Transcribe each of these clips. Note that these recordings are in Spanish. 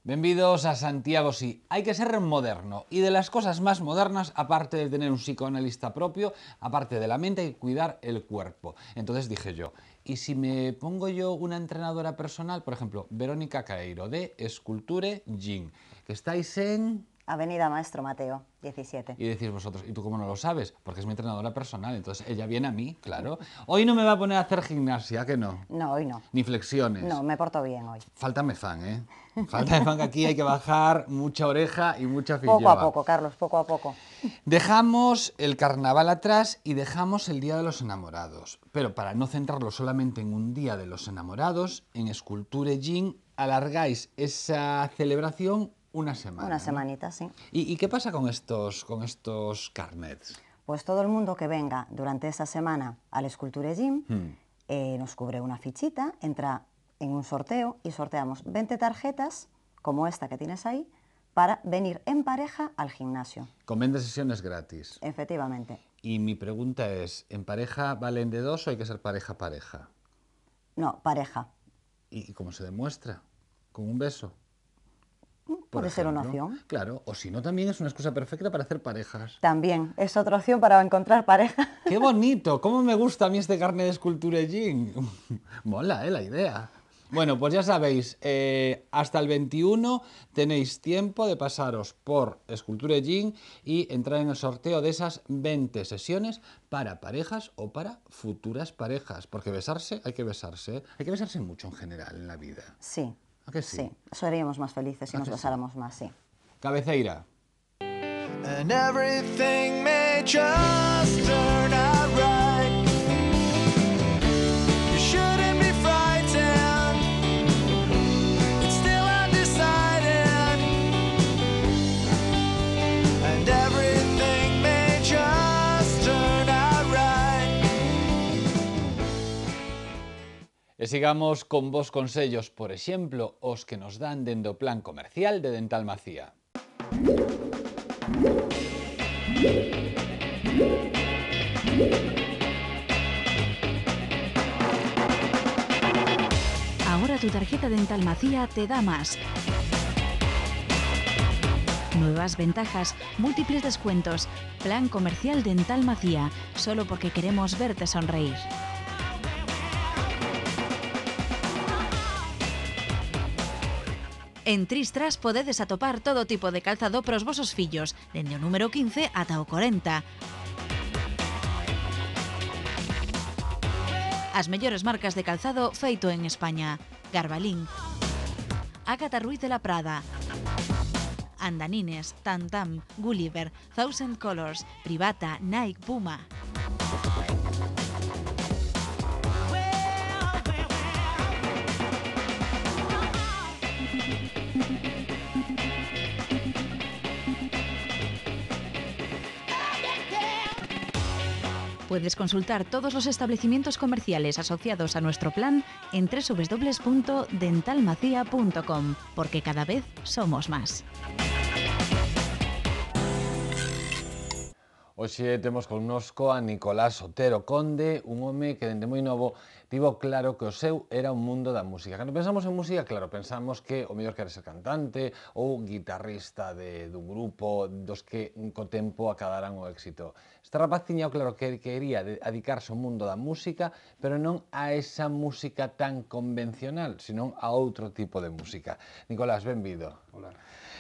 Benvidos a Santiago Sí. Hay que ser moderno y de las cosas más modernas, aparte de tener un psicoanalista propio, aparte de la mente, hay que cuidar el cuerpo. Entonces dije yo, ¿y si me pongo yo una entrenadora personal? Por ejemplo, Verónica Caeiro de Esculture Gym, que estáis en... Avenida Maestro Mateo, 17. Y decís vosotros, ¿y tú cómo no lo sabes? Porque es mi entrenadora personal, entonces ella viene a mí, claro. Hoy no me va a poner a hacer gimnasia, ¿que no? No, hoy no. Ni flexiones. No, me porto bien hoy. Fáltame fan, ¿eh? Fáltame fan, que aquí hay que bajar mucha oreja y mucha Poco filloa. a poco, Carlos, poco a poco. Dejamos el carnaval atrás y dejamos el Día de los Enamorados. Pero para no centrarlo solamente en un Día de los Enamorados, en Esculture Gym alargáis esa celebración una semana. Una semanita, sí. ¿Y qué pasa con estos carnets? Pues todo el mundo que venga durante esa semana al Esculture Gym nos cubre una fichita, entra en un sorteo y sorteamos 20 tarjetas, como esta que tienes ahí, para venir en pareja al gimnasio. Con 20 sesiones gratis. Efectivamente. Y mi pregunta es, ¿en pareja valen de dos o hay que ser pareja-pareja? No, pareja. ¿Y cómo se demuestra? ¿Con un beso? Puede ser una opción. Claro, o si no, también es una excusa perfecta para hacer parejas. También es otra opción para encontrar pareja. ¡Qué bonito! ¿Cómo me gusta a mí este carnet de Esculture Gym? Mola, la idea. Bueno, pues ya sabéis, hasta el 21 tenéis tiempo de pasaros por Esculture Gym y entrar en el sorteo de esas 20 sesiones para parejas o para futuras parejas. Porque besarse, hay que besarse. Hay que besarse mucho en general en la vida. Sí. ¿A que sí? Sí, seríamos más felices si nos besáramos más, sí. Cabeceira. And everything may just turn out right. You shouldn't be frightened. It's still undecided. And everything may just turn out right. E sigamos con vos consellos, por exemplo, os que nos dan dende o plan comercial de Dental Macía. Ahora tu tarjeta Dental Macía te da más. Nuevas ventajas, múltiples descuentos. Plan comercial Dental Macía, solo porque queremos verte sonreír. En Tristras podedes atopar todo tipo de calzado pros vosos fillos, dende o número 15 ata o 40. As mellores marcas de calzado feito en España. Garbalín, Ágata Ruiz de la Prada, Andanines, Tantam, Gulliver, Thousand Colors, Privata, Nike, Puma. Puedes consultar todos los establecimientos comerciales asociados a nuestro plan en www.dentalmacia.com, porque cada vez somos más. Hoxe temos connosco a Nicolás Otero Conde, un home que dende moi novo tivo claro que o seu era un mundo da música. Cando pensamos en música, claro, pensamos que o mellor quere ser cantante ou guitarrista dun grupo dos que co tempo acadarán o éxito. Este rapaz tiña claro que quería dedicarse ao mundo da música, pero non a esa música tan convencional, senón a outro tipo de música. Nicolás, benvido. Hola.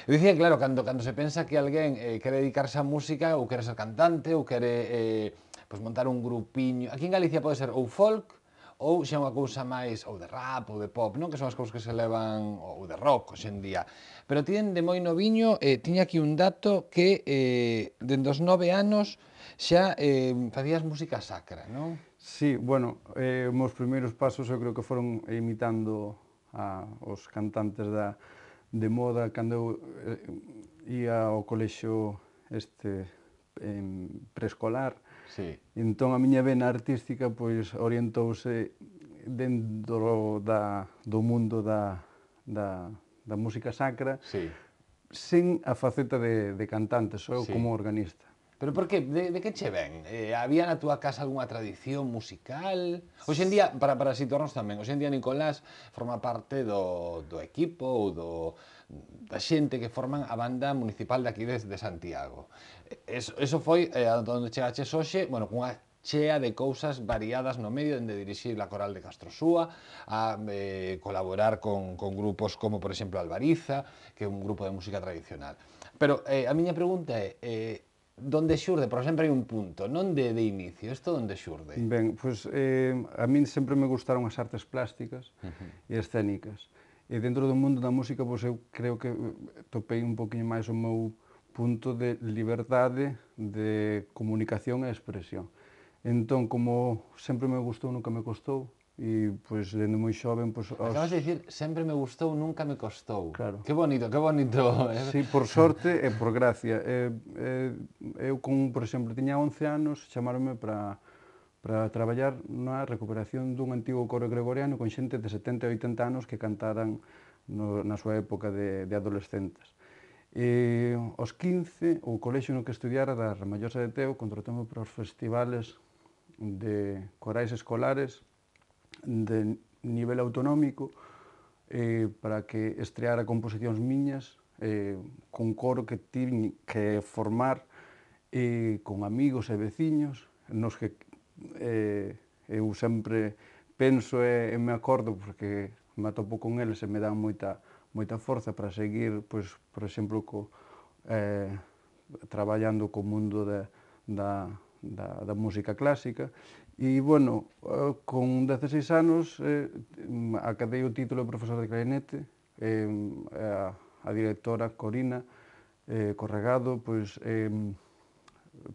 Eu dicía, claro, cando se pensa que alguén quere dedicarse á música ou quere ser cantante ou quere pues, montar un grupiño. Aquí en Galicia pode ser ou folk ou xa unha cousa máis ou de rap ou de pop, non? Que son as cousas que se levan, ou de rock hoxe en día. Pero tiñen de moi noviño, tiña aquí un dato que dende os 9 anos xa facías música sacra, non? Sí, bueno, meus primeiros pasos eu creo que foron imitando os cantantes de moda cando eu ia ao colexio preescolar. Sí. Entón a miña vena artística pois orientouse dentro do mundo da música sacra, Sí. sen a faceta de cantante, só Sí. como organista. Pero por que? De que che ven? Había na túa casa algunha tradición musical? Hoxe en día, para situarnos tamén, hoxe en día Nicolás forma parte do equipo ou da xente que forman a banda municipal de aquí de Santiago. Eso foi onde chegaches hoxe, bueno, cunha chea de cousas variadas no medio, dende dirixir a coral de Castrosúa, a colaborar con grupos como, por exemplo, Albariza, que é un grupo de música tradicional. Pero a miña pregunta é, donde xurde? Porque sempre hai un punto, non de inicio, isto onde xurde? Ben, pois a min sempre me gustaron as artes plásticas e escénicas. E dentro do mundo da música, pois eu creo que topei un poquinho máis o meu punto de liberdade, de comunicación e expresión. Entón, como sempre me gustou, nunca me costou, e, pois, dende moi xoven, pois... Acabas de dicir, sempre me gustou, nunca me costou. Claro. Que bonito, que bonito. Sí, por sorte e por gracia. Eu, por exemplo, tiña 11 anos, chamaronme para traballar na recuperación dun antigo coro gregoriano con xente de 70 e 80 anos que cantaran na súa época de adolescentes. E aos 15, o colexio no que estudiara da Ramallosa de Teo contratoume para os festivales de corais escolares de nivel autonómico para que estreara composicións miñas con coro que tiña que formar con amigos e veciños nos que eu sempre penso e me acordo porque me atopo con eles e me dan moita forza para seguir, pois, por exemplo, traballando co mundo da música clásica. E, bueno, con 16 anos acadei o título de profesor de clarinete, a directora Corina Corregado, pois,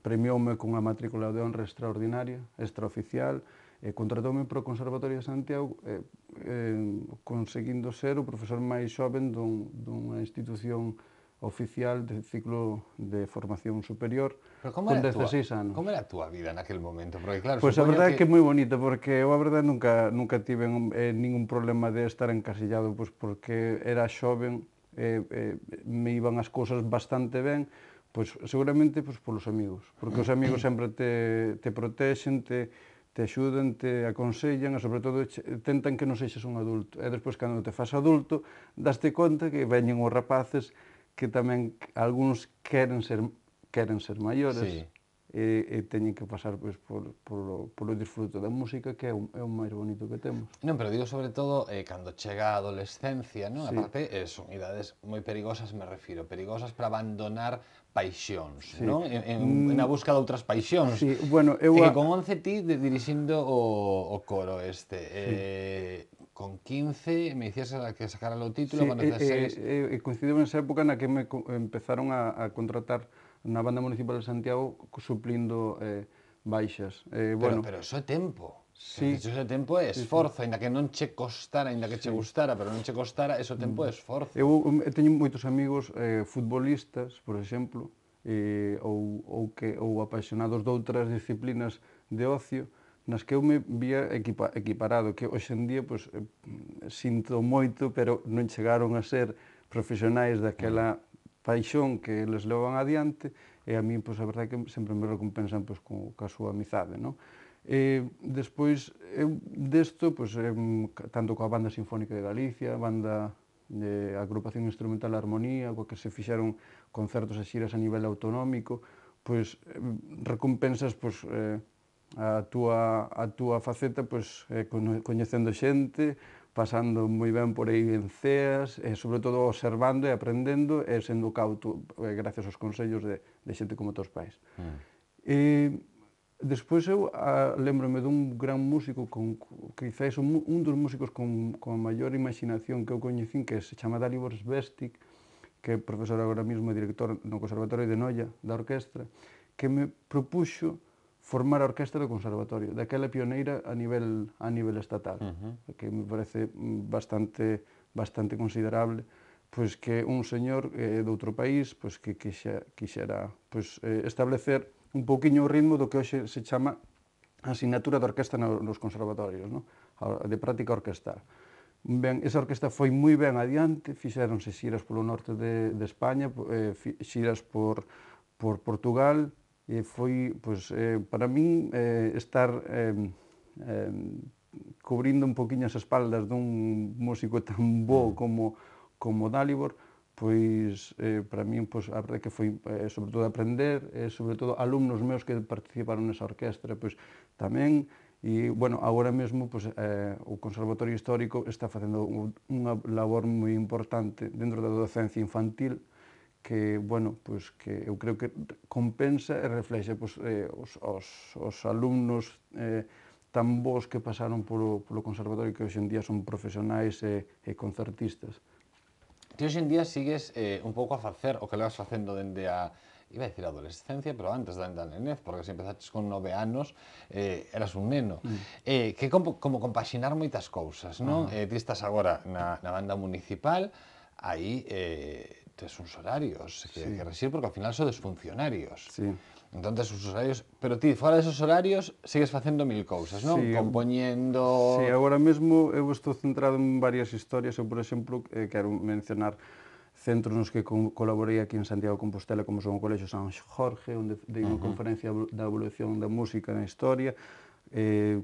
premioume cunha matrícula de honra extraordinaria, extraoficial, contratoume para o Conservatorio de Santiago, conseguindo ser o profesor máis xoven dunha institución oficial de ciclo de formación superior con 16 anos. Como era a túa vida naquel momento? Porque, claro, Pois a verdade é que é moi bonita, porque eu a verdade nunca tive ningún problema de estar encasillado, pois porque era xoven, me iban as cousas bastante ben, pois seguramente pois polos amigos, porque os amigos sempre te protexen, te axudan, te aconsellan e, sobre todo, tentan que non sexas un adulto. E despois, cando te fas adulto, daste conta que veñen os rapaces que tamén algúns queren ser maiores e teñen que pasar pois, polo disfruto da música, que é o máis bonito que temos. Non, pero digo sobre todo cando chega a adolescencia, non? Aparte, son idades moi perigosas, me refiro, perigosas para abandonar paixóns, non? Na busca de outras paixóns. Sí, bueno, E que con 11 ti dirixindo o coro este, con 15 me dicías que sacara o título, con 16... Coincidimos nesa época na que me empezaron a contratar na banda municipal de Santiago suplindo baixas. Pero eso é tempo. Sí. Eso é tempo é esforzo, ainda que non che costara, ainda que che gustara, pero non che costara, eso tempo é esforzo. Eu teño moitos amigos futbolistas, por exemplo, ou apaixonados de outras disciplinas de ocio, nas que eu me vía equiparado, que hoxe en día pois, sinto moito, pero non chegaron a ser profesionais daquela paixón que eles levan adiante, e a mí, pois, a verdade é que sempre me recompensan pois, coa súa amizade, non? Despois, eu desto, pois, tanto coa Banda Sinfónica de Galicia, banda de Agrupación Instrumental Armonía, coa que se fixeron concertos e xiras a nivel autonómico, pois, recompensas, pois, a túa faceta, pois, coñecendo xente, pasando moi ben por aí en ceas, e sobre todo observando e aprendendo e sendo cauto gracias aos consellos de xente como teus pais. Despois eu lembrome dun gran músico, quizás un dos músicos con a maior imaginación que eu coñecín, que se chama Dalibor Sbestik, que é profesor agora mesmo e director no Conservatorio de Noia da orquestra, que me propuxo formar a orquestra do Conservatorio, daquela pioneira a nivel estatal, que me parece bastante considerable, pois que un señor de outro país pois que quixera pois establecer un pouquiño o ritmo do que hoxe se chama a asignatura de orquestra nos conservatorios, non? De práctica orquestal. Ben, esa orquestra foi moi ben adiante, fixéronse xiras polo norte de España, xiras por Portugal, e foi, pois, para min, estar cubrindo un poquinho as espaldas dun músico tan bo como Dalibor, pois, para min, pois, a verdade que foi, sobre todo, aprender, sobre todo, alumnos meus que participaron nesa orquestra, pois, tamén, e, bueno, agora mesmo, pois, o Conservatorio Histórico está facendo unha labor moi importante dentro da docencia infantil, que, bueno, pois, que eu creo que compensa e reflexa, pois, os alumnos tan bons que pasaron polo Conservatorio, que hoxe en día son profesionais e concertistas. Ti hoxe en día sigues un pouco a facer o que levas facendo dende a, iba a decir a adolescencia, pero antes da nenez, porque se empezaches con 9 anos, eras un neno. Que como compaxinar moitas cousas, non? Ti estás agora na banda municipal, aí tes uns horarios que resir, porque ao final sodes funcionarios. Sí. Entón, tes os horarios, pero ti, fora desos horarios, sigues facendo mil cousas, non? Sí, Compoñendo... Sí, agora mesmo eu estou centrado en varias historias. Eu, por exemplo, quero mencionar centros nos que colaborei aquí en Santiago de Compostela, como son o Colexio San Jorge, onde dei unha conferencia da evolución da música na historia,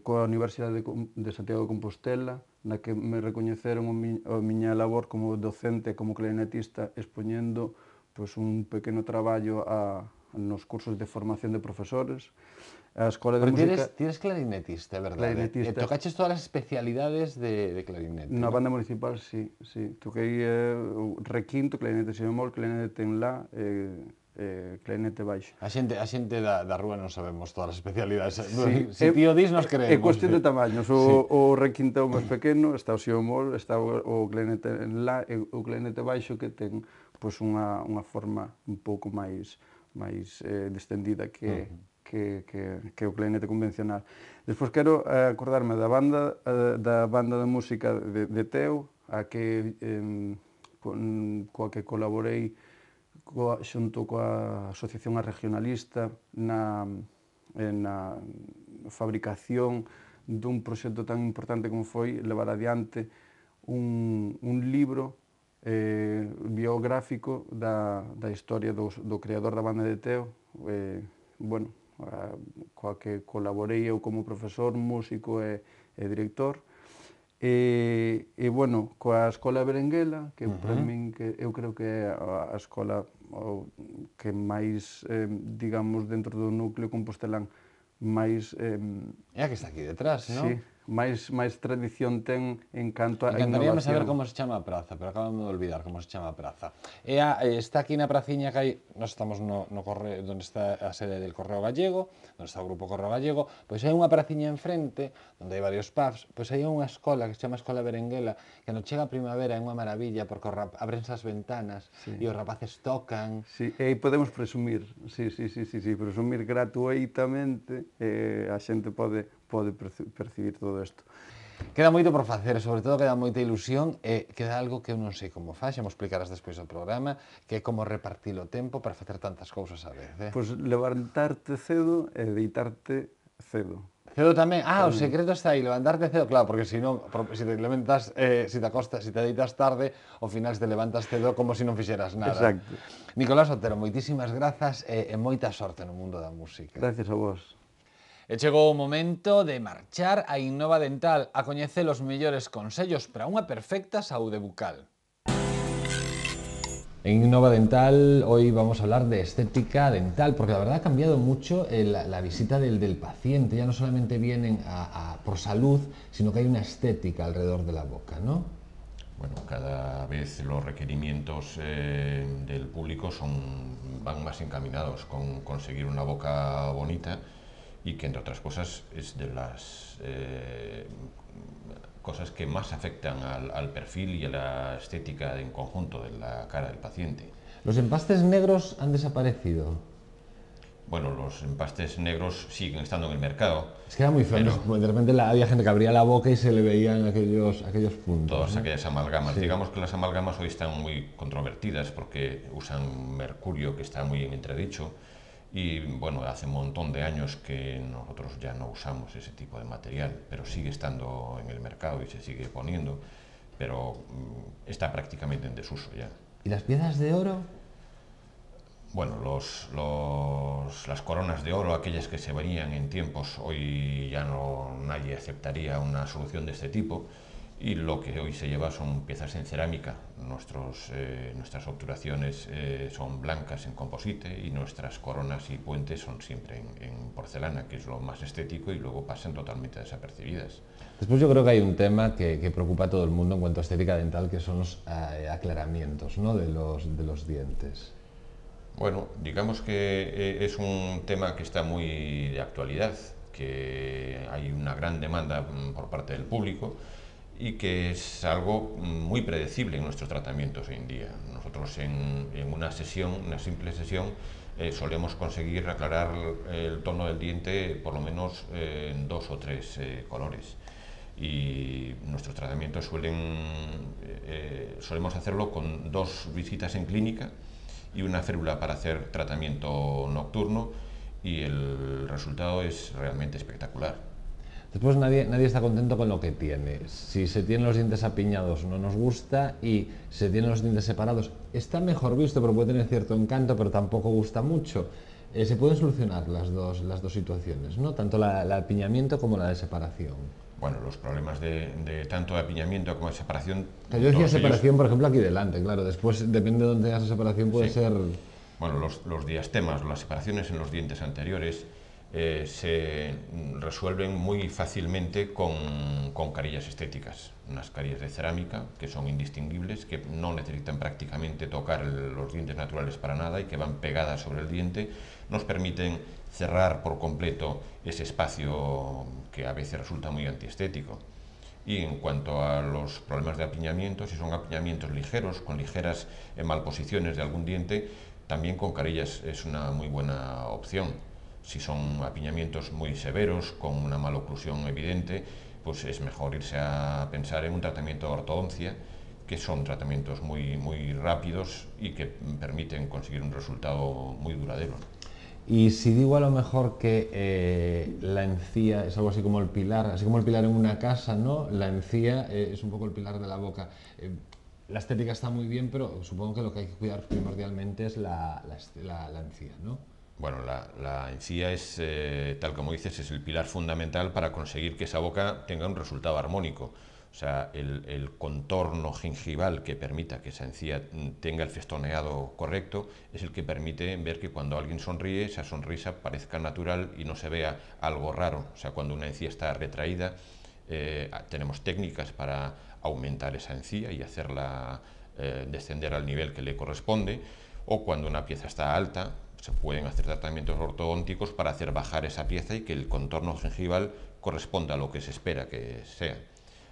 coa Universidade de Santiago de Compostela, na que me recoñeceron a miña labor como docente e como clarinetista, expoñendo, pois, un pequeno traballo nos cursos de formación de profesores. A Escola de Música... Ti eres clarinetista, é verdade? Clarinetista. Tocaches todas as especialidades de clarinete, Na non? banda municipal, sí. Toquei o requinto, clarinete si bemol, clarinete en la, clarinete baixo. A xente da rúa non sabemos todas as especialidades. Sí, Se ti o dis, nos creemos. É cuestión de tamaños. O requinto é o máis pequeno, está o si bemol, está o clarinete en la, e o clarinete baixo, que ten, pois, unha forma un pouco máis distendida que o clarinete convencional. Despois quero acordarme da banda de música de Teo, coa que colaborei xunto coa Asociación Regionalista na fabricación dun proxecto tan importante como foi levar adiante un libro biográfico da historia do creador da banda de Teo, bueno, coa que colaborei eu como profesor, músico e director, e, bueno, coa Escola Berenguela, que para min, que eu creo que é a escola que máis, digamos, dentro do núcleo compostelán, máis... É a que está aquí detrás, non? Sí, máis tradición ten en canto a Encantaríame innovación. saber como se chama a praza, pero acabamos de olvidar como se chama a praza. Está aquí na praciña que hai, nós estamos no correo, onde está a sede del Correo Gallego, onde está o grupo Correo Gallego, pois hai unha praciña enfrente, onde hai varios pubs, pois hai unha escola que se chama Escola Berenguela, que non chega a primavera é unha maravilla, porque abrense as ventanas e os rapaces tocan. Sí, e aí podemos presumir, presumir gratuitamente, a xente pode percibir todo isto. Queda moito por facer, sobre todo queda moita ilusión e queda algo que eu non sei como faz, xa mo explicarás despois do programa, que é como repartir o tempo para facer tantas cousas a vez. Pois levantarte cedo e deitarte cedo. Cedo tamén? O secreto está aí, levantarte cedo, claro, porque se non, se te levantas, se te deitas tarde, ao final te levantas cedo como se non fixeras nada. Exacto. Nicolás Otero, moitísimas grazas e moita sorte no mundo da música. Gracias a vos. E chegou o momento de marchar a Innova Dental a coñecer os mellores consellos para unha perfecta saúde bucal. En Innova Dental hoy vamos a hablar de estética dental, porque la verdad ha cambiado mucho la visita del paciente. Ya no solamente vienen por salud, sino que hay una estética alrededor de la boca, ¿no? Bueno, cada vez los requerimientos del público van más encaminados con conseguir una boca bonita y que, entre otras cosas, es de las cosas que más afectan al perfil y a la estética en conjunto de la cara del paciente. ¿Los empastes negros han desaparecido? Bueno, los empastes negros siguen estando en el mercado. Es que era muy feo, pero... de repente había gente que abría la boca y se le veían aquellos puntos. Todas aquellas amalgamas. Sí. Digamos que las amalgamas hoy están muy controvertidas porque usan mercurio, que está muy en entredicho. Y bueno, hace un montón de años que nosotros ya no usamos ese tipo de material, pero sigue estando en el mercado y se sigue poniendo, pero está prácticamente en desuso ya. ¿Y las piezas de oro? Bueno, las coronas de oro, aquellas que se venían en tiempos, hoy ya nadie aceptaría una solución de este tipo. y lo que hoy se lleva son piezas en cerámica. Nuestras obturaciones son blancas en composite y nuestras coronas y puentes son siempre en porcelana, que es lo más estético, y luego pasan totalmente desapercibidas. Después yo creo que hay un tema que preocupa a todo el mundo en cuanto a estética dental, que son los aclaramientos, ¿no?, de los dientes. Bueno, digamos que es un tema que está muy de actualidad, que hay una gran demanda por parte del público y que es algo muy predecible en nuestros tratamientos hoy en día. Nosotros en una simple sesión, solemos conseguir aclarar el tono del diente por lo menos en 2 o 3 colores. Y nuestros tratamientos solemos hacerlo con 2 visitas en clínica y una férula para hacer tratamiento nocturno, y el resultado es realmente espectacular. Después nadie está contento con lo que tiene. Si se tienen los dientes apiñados no nos gusta, y se tienen los dientes separados está mejor visto, pero puede tener cierto encanto, pero tampoco gusta mucho. Se pueden solucionar las dos situaciones, ¿no?, tanto el apiñamiento como la de separación. Bueno, los problemas de tanto de apiñamiento como de separación... Yo decía todos separación, ellos, por ejemplo, aquí delante, claro. Después, depende de dónde tengas la separación, puede Sí. ser... Bueno, los diastemas, las separaciones en los dientes anteriores se resuelven muy fácilmente con carillas estéticas. Unas carillas de cerámica que son indistinguibles, que no necesitan prácticamente tocar los dientes naturales para nada y que van pegadas sobre el diente, nos permiten cerrar por completo ese espacio que a veces resulta muy antiestético. Y en cuanto a los problemas de apiñamiento, si son apiñamientos ligeros, con ligeras malposiciones de algún diente, también con carillas es una muy buena opción. Si son apiñamientos muy severos, con una maloclusión evidente, pues es mejor irse a pensar en un tratamiento de ortodoncia, que son tratamientos muy rápidos y que permiten conseguir un resultado muy duradero. Y si digo a lo mejor que la encía es algo así como el pilar en una casa, ¿no? La encía es un poco el pilar de la boca. La estética está muy bien, pero supongo que lo que hay que cuidar primordialmente es la encía, ¿no? Bueno, la encía es, tal como dices, es el pilar fundamental para conseguir que esa boca tenga un resultado armónico. O sea, el contorno gingival que permita que esa encía tenga el festoneado correcto es el que permite ver que cuando alguien sonríe, esa sonrisa parezca natural y no se vea algo raro. O sea, cuando una encía está retraída, tenemos técnicas para aumentar esa encía y hacerla descender al nivel que le corresponde, o cuando una pieza está alta, se pueden hacer tratamientos ortodónticos para hacer bajar esa pieza y que el contorno gingival corresponda a lo que se espera que sea.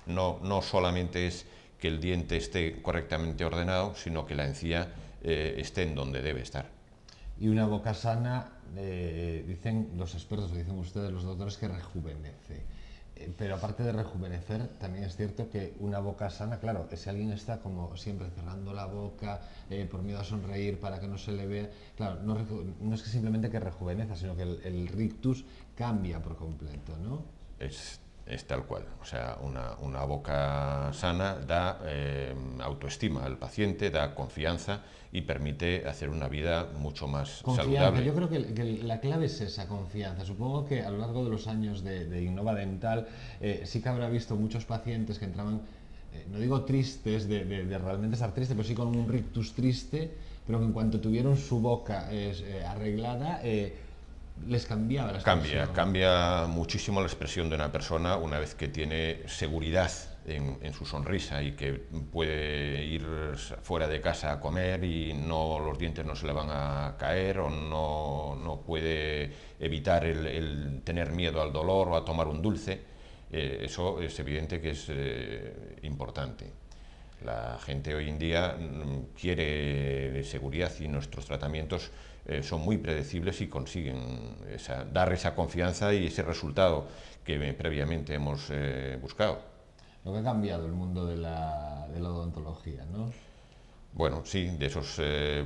No solamente es que el diente esté correctamente ordenado, sino que la encía esté en donde debe estar. Y una boca sana, dicen los expertos, lo dicen ustedes, los doctores, que rejuvenece. Pero aparte de rejuvenecer, también es cierto que una boca sana, claro, si alguien está como siempre cerrando la boca por miedo a sonreír para que no se le vea, claro, no es que simplemente que rejuveneza, sino que el rictus cambia por completo, ¿no? Es tal cual. O sea, una boca sana da autoestima al paciente, da confianza y permite hacer una vida mucho más saludable. Yo creo que la clave es esa confianza. Supongo que a lo largo de los años de Innova Dental sí que habrá visto muchos pacientes que entraban, no digo tristes, de realmente estar triste, pero sí con un rictus triste, pero que en cuanto tuvieron su boca arreglada, les cambiaba la expresión. Cambia muchísimo la expresión de una persona una vez que tiene seguridad en su sonrisa y que puede ir fuera de casa a comer y los dientes no se le van a caer, o no puede evitar el tener miedo al dolor o a tomar un dulce. Eso es evidente que es importante. La gente hoy en día quiere seguridad y nuestros tratamientos son muy predecibles y consiguen dar esa confianza y ese resultado que previamente hemos buscado. Lo que ha cambiado el mundo de la odontología, ¿no? Bueno, sí, de esos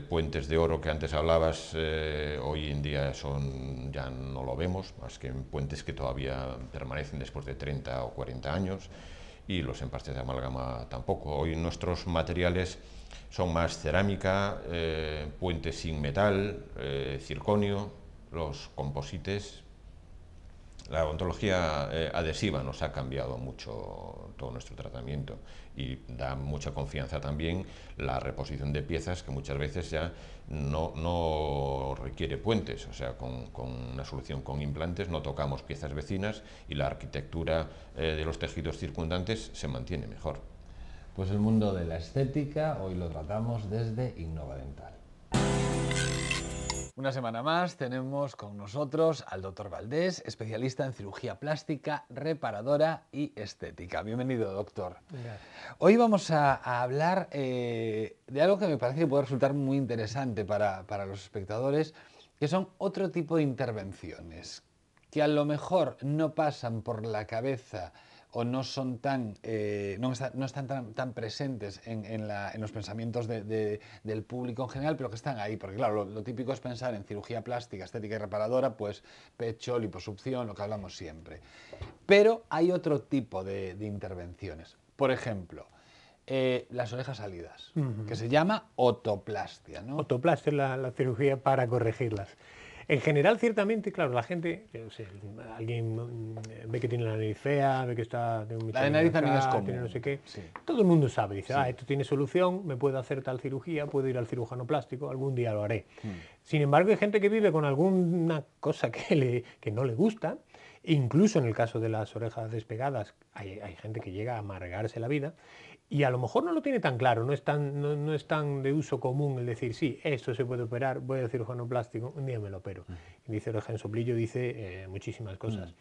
puentes de oro que antes hablabas, hoy en día ya no lo vemos, más que en puentes que todavía permanecen después de 30 o 40 años, y los empastes de amalgama tampoco. Hoy nuestros materiales son más cerámica, puentes sin metal, circonio, los composites La odontología adhesiva nos ha cambiado mucho todo nuestro tratamiento y da mucha confianza también la reposición de piezas que muchas veces ya no requiere puentes, o sea, con una solución con implantes no tocamos piezas vecinas y la arquitectura de los tejidos circundantes se mantiene mejor. Pues el mundo de la estética hoy lo tratamos desde Innova Dental. Una semana más tenemos con nosotros al doctor Valdés, especialista en cirugía plástica, reparadora y estética. Bienvenido, doctor. Gracias. Hoy vamos a hablar de algo que me parece que puede resultar muy interesante para los espectadores, que son otro tipo de intervenciones que a lo mejor no pasan por la cabeza o no son no están tan presentes en los pensamientos del público en general, pero que están ahí, porque claro, lo típico es pensar en cirugía plástica, estética y reparadora, pues pecho, liposucción, lo que hablamos siempre. Pero hay otro tipo de intervenciones. Por ejemplo, las orejas salidas, que se llama otoplastia, ¿no? Otoplastia es la cirugía para corregirlas. En general, ciertamente, claro, la gente, o sea, alguien ve que tiene la nariz fea, ve que está... La de nariz también es común. Tiene no sé qué. Sí. Todo el mundo sabe, dice, Sí. esto tiene solución, me puedo hacer tal cirugía, puedo ir al cirujano plástico, algún día lo haré. Sin embargo, hay gente que vive con alguna cosa que no le gusta, incluso en el caso de las orejas despegadas, hay gente que llega a amargarse la vida, y a lo mejor no lo tiene tan claro, no es tan de uso común el decir, sí, esto se puede operar, voy al cirujano plástico, un día me lo opero. Y dice oreja en soplillo, dice muchísimas cosas.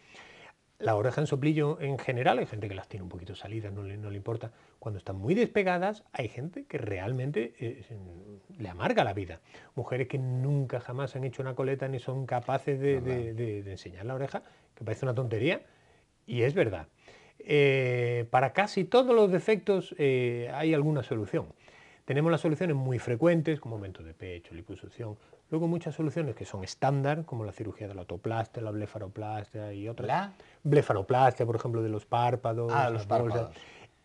La oreja en soplillo en general, hay gente que las tiene un poquito salidas, no le importa. Cuando están muy despegadas, hay gente que realmente le amarga la vida. Mujeres que nunca jamás han hecho una coleta ni son capaces de enseñar la oreja, que parece una tontería, y es verdad. Para casi todos los defectos hay alguna solución. Tenemos las soluciones muy frecuentes, como aumento de pecho, liposucción. Luego muchas soluciones que son estándar, como la cirugía de la autoplastia, la blefaroplastia y otras. ¿La? Blefaroplastia, por ejemplo, de los párpados. Ah, los las bolsas. párpados.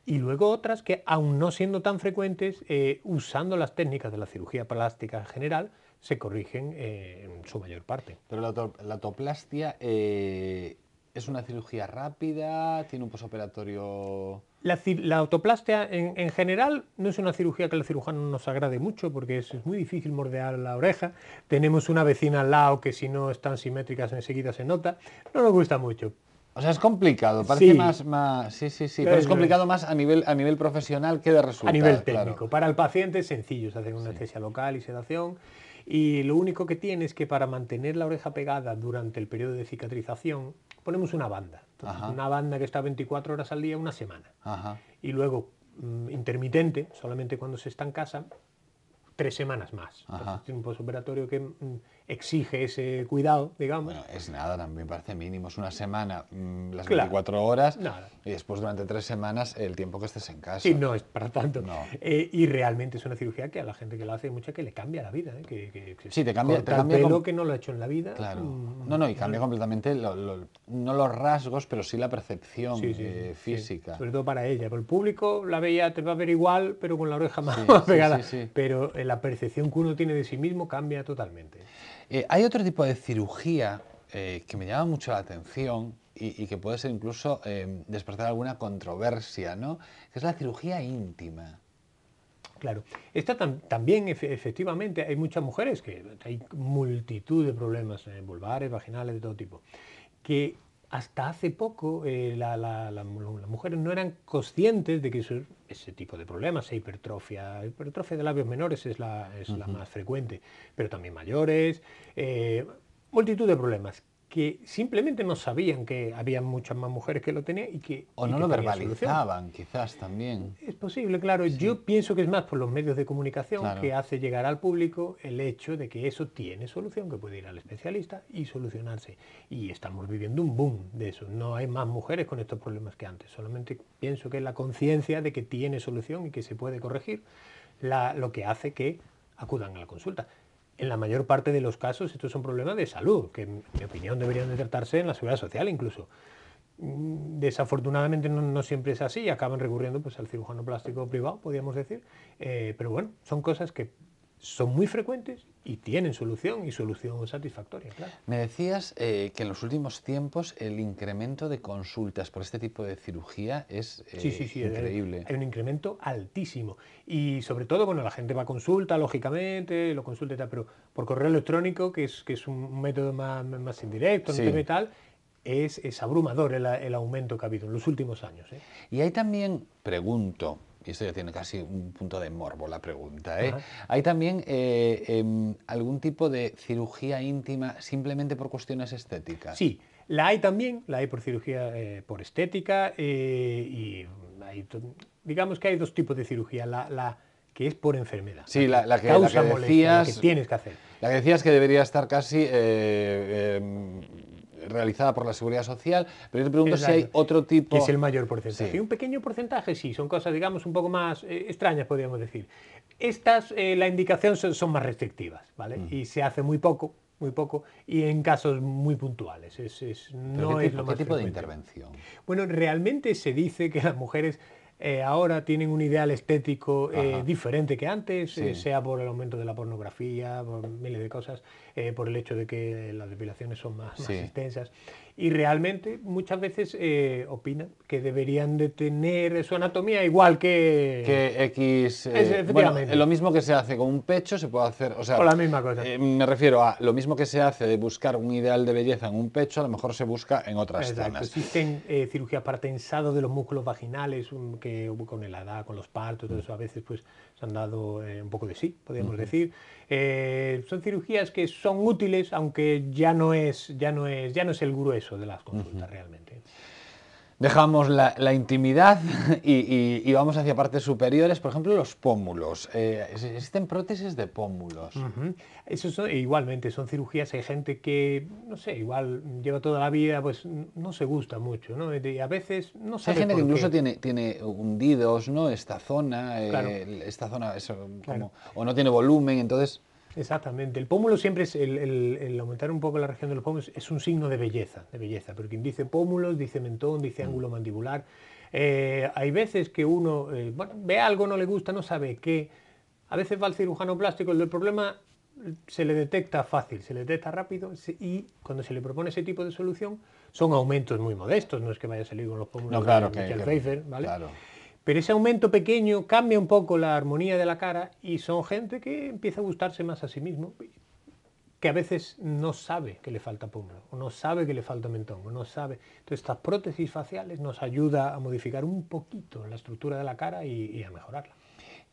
Y luego otras que, aun no siendo tan frecuentes, usando las técnicas de la cirugía plástica en general, se corrigen en su mayor parte. Pero la autoplastia es una cirugía rápida, tiene un posoperatorio... La autoplastia en general no es una cirugía que al cirujano nos agrade mucho porque es muy difícil mordear la oreja. Tenemos una vecina al lado que si no están simétricas enseguida se nota. No nos gusta mucho. O sea, es complicado, parece Sí. más sí, pero es complicado más a nivel profesional que de resultado. A nivel claro. técnico. Para el paciente es sencillo, se hace una anestesia local y sedación. Y lo único que tiene es que para mantener la oreja pegada durante el periodo de cicatrización, ponemos una banda. Entonces, Ajá. una banda que está 24 horas al día, una semana. Ajá. Y luego intermitente, solamente cuando se está en casa, 3 semanas más. Ajá. Entonces, tiene un postoperatorio que exige ese cuidado, digamos. Bueno, es nada, me parece mínimo. Es una semana, las Claro. 24 horas, Nada. y después durante 3 semanas el tiempo que estés en casa. Sí, no es para tanto. No. Y realmente es una cirugía que a la gente que la hace, mucha que le cambia la vida. Que Sí, te cambia- corta te cambia el pelo com- que no lo ha hecho en la vida. Claro. No, y cambia completamente, no los rasgos, pero sí la percepción Sí, sí, física. sí. Sobre todo para ella. Por el público la veía, te va a ver igual, pero con la oreja más, Sí, más sí, pegada. sí. Pero la percepción que uno tiene de sí mismo cambia totalmente. Hay otro tipo de cirugía que me llama mucho la atención y que puede ser incluso despertar alguna controversia, ¿no? Que es la cirugía íntima. Claro. Esta también, efectivamente, hay muchas mujeres que hay multitud de problemas vulvares, vaginales, de todo tipo, que hasta hace poco las mujeres no eran conscientes de que ese tipo de problemas, hipertrofia de labios menores es la más frecuente, pero también mayores, multitud de problemas que simplemente no sabían que había muchas más mujeres que lo tenían y que O y no que lo tenía solución. verbalizaban, quizás también. Es posible, claro. Yo pienso que es más por los medios de comunicación Claro. que hace llegar al público el hecho de que eso tiene solución, que puede ir al especialista y solucionarse. Y estamos viviendo un boom de eso. No hay más mujeres con estos problemas que antes. Solamente pienso que es la conciencia de que tiene solución y que se puede corregir lo que hace que acudan a la consulta. En la mayor parte de los casos estos son problemas de salud, que en mi opinión deberían de tratarse en la seguridad social incluso. Desafortunadamente no siempre es así y acaban recurriendo pues, al cirujano plástico privado, podríamos decir. Pero bueno, son cosas que son muy frecuentes y tienen solución, y solución satisfactoria, claro. Me decías que en los últimos tiempos el incremento de consultas por este tipo de cirugía es Sí, increíble. hay un incremento altísimo. Y sobre todo, bueno, la gente va a consulta, lógicamente, lo consulta y tal, pero por correo electrónico, que es un método más indirecto, Sí. no y tal, es abrumador el aumento que ha habido en los últimos años. Y hay también, pregunto, y esto ya tiene casi un punto de morbo la pregunta, Ajá. hay también algún tipo de cirugía íntima simplemente por cuestiones estéticas. Sí, la hay también, la hay por cirugía por estética y digamos que hay dos tipos de cirugía, la que es por enfermedad, Sí, la que causa molestia, la que decías, tienes que hacer. la que decías que debería estar casi realizada por la Seguridad Social, pero yo te pregunto si hay Exacto. otro tipo... Que es el mayor porcentaje. Sí. Y un pequeño porcentaje sí, son cosas, digamos, un poco más extrañas, podríamos decir. Estas, la indicación son más restrictivas, ¿vale? Y se hace muy poco, y en casos muy puntuales. No ¿Qué es lo más tipo de frecuente. intervención? Bueno, realmente se dice que las mujeres ahora tienen un ideal estético diferente que antes, Sí. sea por el aumento de la pornografía, por miles de cosas, por el hecho de que las depilaciones son más Sí. extensas. Y realmente muchas veces opinan que deberían de tener su anatomía igual que X... efectivamente. bueno, lo mismo que se hace con un pecho se puede hacer... O sea, O la misma cosa. Me refiero a lo mismo que se hace de buscar un ideal de belleza en un pecho, a lo mejor se busca en otras Exacto. zonas. Existen cirugías para tensado de los músculos vaginales que con la edad, con los partos, todo eso a veces pues se han dado un poco de sí, podríamos decir. Son cirugías que son útiles, aunque ya no es el grueso de las consultas realmente. Dejamos la intimidad y vamos hacia partes superiores, por ejemplo, los pómulos. Existen prótesis de pómulos. Igualmente son cirugías, hay gente que, no sé, igual lleva toda la vida, pues no se gusta mucho, ¿no? Y a veces no Hay sabe gente que por incluso qué. tiene hundidos, ¿no? Esta zona, Claro. como, o no tiene volumen, entonces... Exactamente. El pómulo siempre es el aumentar un poco la región de los pómulos es un signo de belleza, pero quien dice pómulos, dice mentón, dice ángulo mandibular. Hay veces que uno ve algo, no le gusta, no sabe qué. A veces va al cirujano plástico, el problema se le detecta fácil, se le detecta rápido y cuando se le propone ese tipo de solución son aumentos muy modestos, no es que vaya a salir con los pómulos No, claro, de Michel Pfeiffer, ¿vale? claro. Pero ese aumento pequeño cambia un poco la armonía de la cara y son gente que empieza a gustarse más a sí mismo, que a veces no sabe que le falta pómulo, o no sabe que le falta mentón, o no sabe. Entonces estas prótesis faciales nos ayuda a modificar un poquito la estructura de la cara y a mejorarla.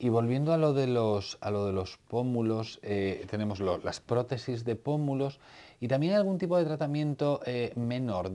Y volviendo a lo de los pómulos, tenemos las prótesis de pómulos y también algún tipo de tratamiento menor,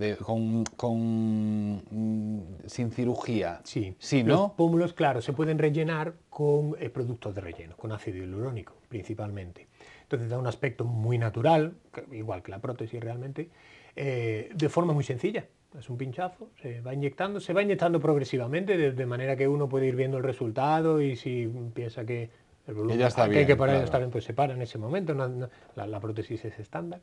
sin cirugía. Sí, Sí, los ¿no? pómulos, claro, se pueden rellenar con productos de relleno, con ácido hialurónico principalmente. Entonces da un aspecto muy natural, igual que la prótesis realmente, de forma muy sencilla. Es un pinchazo, se va inyectando progresivamente, de manera que uno puede ir viendo el resultado y si piensa que el volumen ya está que hay bien, que parar, claro. ya está bien, pues se para en ese momento. La prótesis es estándar.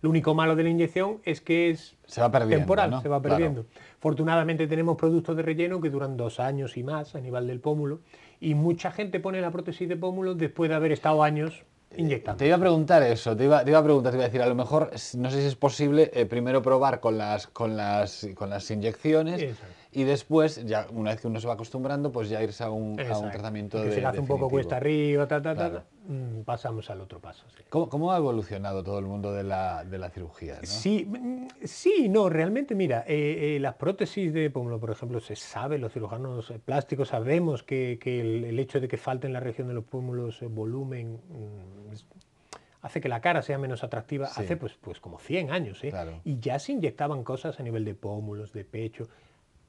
Lo único malo de la inyección es que es Se va perdiendo, temporal, ¿no? se va perdiendo. Fortunadamente tenemos productos de relleno que duran 2 años y más a nivel del pómulo y mucha gente pone la prótesis de pómulo después de haber estado años inyectando. Te iba a preguntar eso, te iba a decir, a lo mejor, no sé si es posible primero probar con las inyecciones Exacto. y después, ya una vez que uno se va acostumbrando, pues ya irse a un Exacto. tratamiento Que se le hace un poco definitivo. cuesta arriba, Claro. pasamos al otro paso. Sí. ¿Cómo ha evolucionado todo el mundo de la cirugía, ¿no? Sí, no, realmente, mira, las prótesis de pómulo, por ejemplo, se sabe, los cirujanos plásticos sabemos que el hecho de que falte en la región de los pómulos volumen hace que la cara sea menos atractiva, Sí. hace pues como 100 años, ¿eh? Claro. Y ya se inyectaban cosas a nivel de pómulos, de pecho,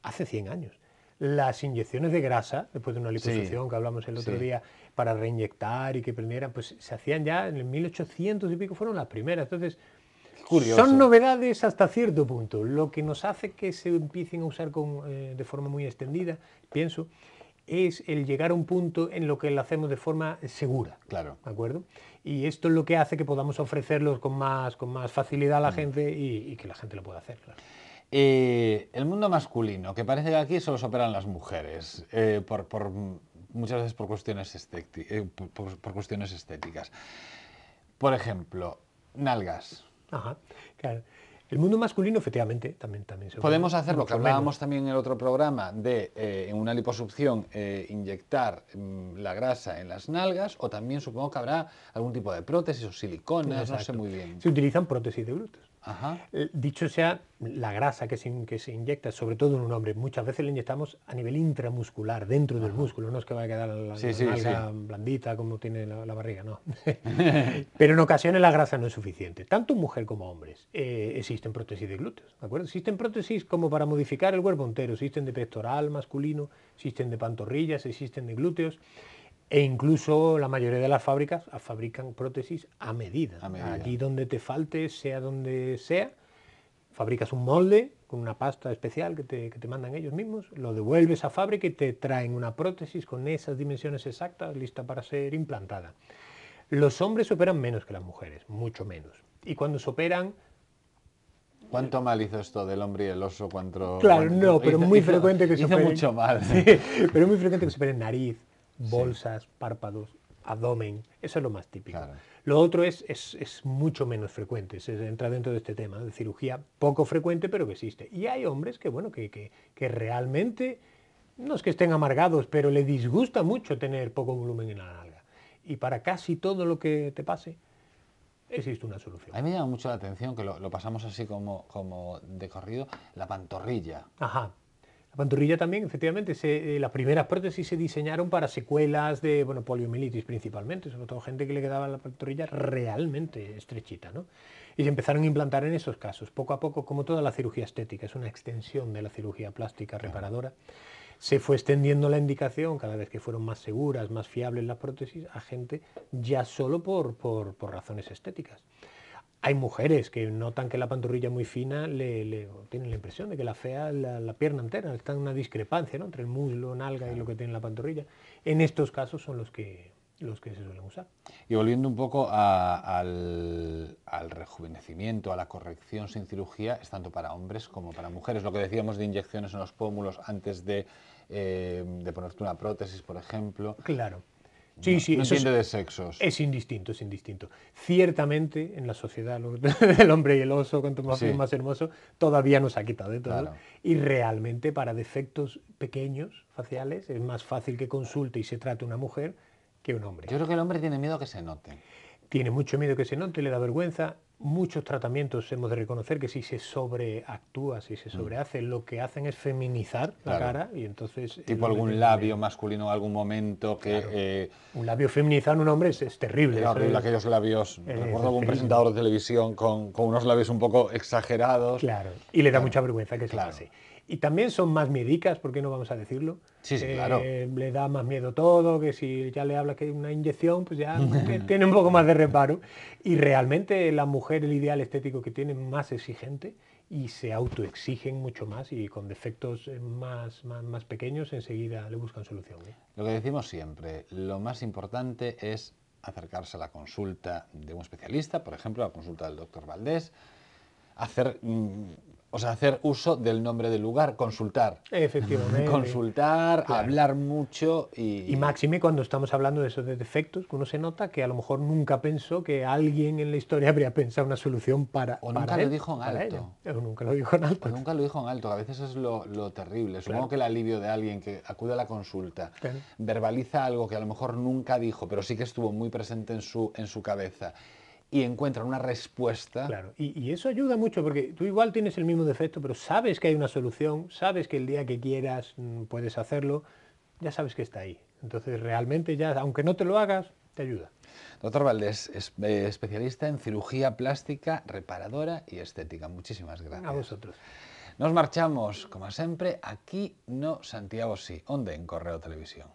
hace 100 años. Las inyecciones de grasa, después de una liposucción que hablamos el otro sí. día, para reinyectar y que prendieran, pues se hacían ya en el 1800 y pico, fueron las primeras. Entonces, Curioso. son novedades hasta cierto punto. Lo que nos hace que se empiecen a usar de forma muy extendida, pienso, es el llegar a un punto en lo que lo hacemos de forma segura. Claro. ¿De acuerdo? Y esto es lo que hace que podamos ofrecerlos con más facilidad a la gente y que la gente lo pueda hacer. Claro. El mundo masculino, que parece que aquí solo se operan las mujeres, muchas veces por cuestiones, por cuestiones estéticas. Por ejemplo, nalgas. Ajá, claro. El mundo masculino, efectivamente, también se Podemos opone hacer lo que mucho hablábamos menos. también en el otro programa de en una liposucción inyectar la grasa en las nalgas, o también supongo que habrá algún tipo de prótesis o siliconas, no sé Exacto. muy bien. Se utilizan prótesis de glúteos. Ajá. Dicho sea, la grasa que se inyecta, sobre todo en un hombre, muchas veces la inyectamos a nivel intramuscular, dentro del músculo, no es que vaya a quedar la Sí, nalga blandita como tiene la barriga, no. Pero en ocasiones la grasa no es suficiente. Tanto mujer como hombres existen prótesis de glúteos, ¿de acuerdo? Existen prótesis como para modificar el cuerpo entero, existen de pectoral masculino, existen de pantorrillas, existen de glúteos. E incluso la mayoría de las fábricas fabrican prótesis a medida. A medida. Allí donde te falte, sea donde sea, fabricas un molde con una pasta especial que te mandan ellos mismos, lo devuelves a fábrica y te traen una prótesis con esas dimensiones exactas, lista para ser implantada. Los hombres operan menos que las mujeres, mucho menos. Y cuando se operan, ¿Cuánto mal hizo esto del hombre y el oso? claro, no, pero es muy frecuente que se hizo operen. mucho mal. Sí, pero es muy frecuente que se operen nariz, bolsas, párpados, abdomen. Eso es lo más típico. Claro. Lo otro es mucho menos frecuente. Se entra dentro de este tema de cirugía poco frecuente, pero que existe. Y hay hombres que, bueno, que realmente, no es que estén amargados, pero le disgusta mucho tener poco volumen en la nalga. Y para casi todo lo que te pase, existe una solución. A mí me llama mucho la atención, que lo pasamos así como de corrido, la pantorrilla. Ajá. La pantorrilla también, efectivamente, las primeras prótesis se diseñaron para secuelas de poliomielitis principalmente, sobre todo gente que le quedaba la pantorrilla realmente estrechita, ¿no? Y se empezaron a implantar en esos casos. Poco a poco, como toda la cirugía estética, es una extensión de la cirugía plástica reparadora, se fue extendiendo la indicación cada vez que fueron más seguras, más fiables las prótesis a gente ya solo por razones estéticas. Hay mujeres que notan que la pantorrilla muy fina tienen la impresión de que la fea la pierna entera, está en una discrepancia, ¿no?, entre el muslo, nalga y lo que tiene la pantorrilla. En estos casos son los que se suelen usar. Y volviendo un poco al rejuvenecimiento, a la corrección sin cirugía, es tanto para hombres como para mujeres. Lo que decíamos de inyecciones en los pómulos antes de ponerte una prótesis, por ejemplo. Claro. Sí, No, sí, no eso entiende de sexos. es indistinto, es indistinto. Ciertamente, en la sociedad del hombre y el oso, cuanto más, Sí. más hermoso, todavía nos ha quitado de todo. Claro. Y realmente, para defectos pequeños, faciales, es más fácil que consulte y se trate una mujer que un hombre. Yo creo que el hombre tiene miedo a que se note. Tiene mucho miedo que se note, le da vergüenza. Muchos tratamientos hemos de reconocer que si se sobreactúa, si se sobrehace, lo que hacen es feminizar la Claro. cara y entonces... Tipo algún labio masculino en algún momento que... Un labio feminizado en un hombre es terrible. Era eso horrible es- aquellos labios. Recuerdo algún terrible. presentador de televisión con unos labios un poco exagerados. Claro, y le da Claro. mucha vergüenza que se Claro. pase. Y también son más miedicas, ¿por qué no vamos a decirlo? Sí, claro. Le da más miedo todo, que si ya le habla que hay una inyección, pues ya tiene un poco más de reparo. Y realmente la mujer, el ideal estético que tiene, más exigente y se autoexigen mucho más y con defectos más pequeños enseguida le buscan solución, ¿eh? Lo que decimos siempre, lo más importante es acercarse a la consulta de un especialista, por ejemplo, la consulta del doctor Valdés, hacer uso del nombre del lugar, consultar. Efectivamente. Consultar, Claro. hablar mucho Y máxime cuando estamos hablando de esos defectos, que uno se nota que a lo mejor nunca pensó que alguien en la historia habría pensado una solución para O nunca para lo él, dijo en para alto. ella. O nunca lo dijo en alto. Pues nunca lo dijo en alto, que a veces es lo terrible. Supongo que el alivio de alguien que acude a la consulta, Claro. verbaliza algo que a lo mejor nunca dijo, pero sí que estuvo muy presente en su cabeza, y encuentra una respuesta. Claro, y eso ayuda mucho porque tú igual tienes el mismo defecto, pero sabes que hay una solución, sabes que el día que quieras puedes hacerlo, ya sabes que está ahí. Entonces realmente ya, aunque no te lo hagas, te ayuda. Doctor Valdés, es especialista en cirugía plástica, reparadora y estética. Muchísimas gracias. A vosotros. Nos marchamos, como siempre, aquí no Santiago sí, onde en Correo Televisión.